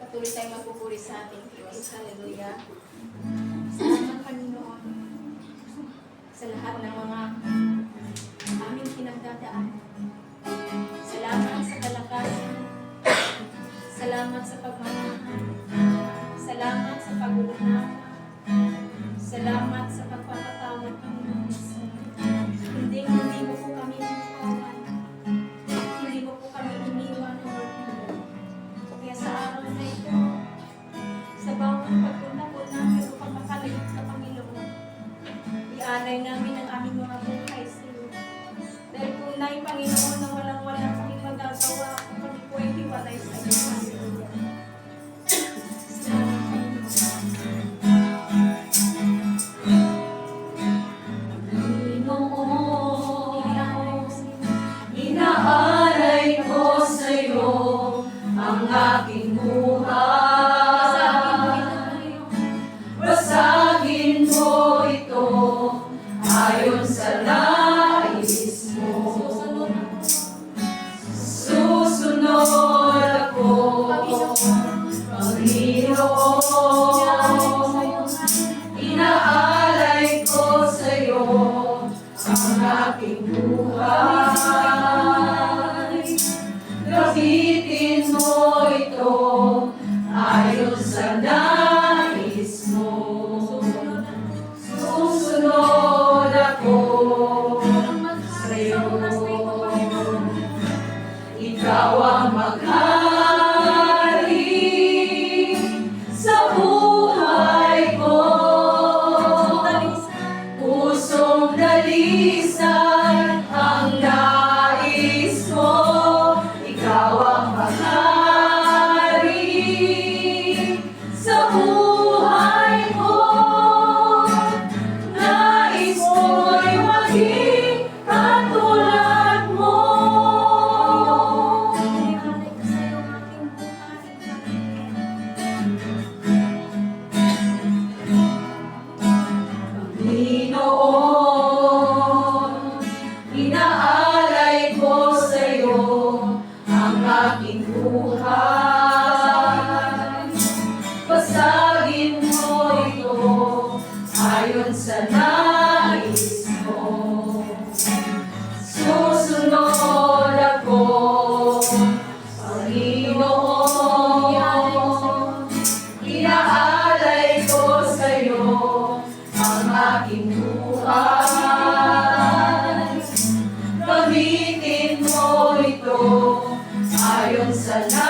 Patuloy tayong magpupuri sa ating Diyos. Hallelujah. Salamat, Panginoon, sa lahat ng mga aming pinagdadaan. Salamat sa kalakasan. Salamat sa pagmamahal. Salamat sa pag-uunawa. Salamat sa pagpapatawad, Panginoon. Hindi mo po kami iniwan. Hindi mo po kami iniwan, Lord. Kaya sa araw na ito, sa bawat pagpunta po namin o pagkakalayot sa Panginoon, ialay namin ang aming mga buhay sa iyo. Dahil kung na'y Panginoon na walang-wala kami magagawa, kung kami po ay hiwalay sa iyo. Hallelujah. Salamat, Inaalay ko sa'yo ang aking buhay. Basagin mo ito ayon sa nais mo. Susunod ako, Panginoon. Inaalay ko sa'yo ang aking buhay. Gamitin mo ito ayon sa nais mo. Susunod ako sa'yo. Ikaw ang maghari sa buhay ko. Pusong dalisay ang nais mo. Ikaw ang maghari sa buhay ko. Nais ko'y maging katulad mo. Ialay ko sa iyo ang aking Panginoon, inaalay ko sa'yo ang aking buhay. Basagin mo ito ayon sa nais mo. Susunod ako, Panginoon. Inaalay ko sa'yo ang aking buhay. Gamitin mo ito ayon sa nais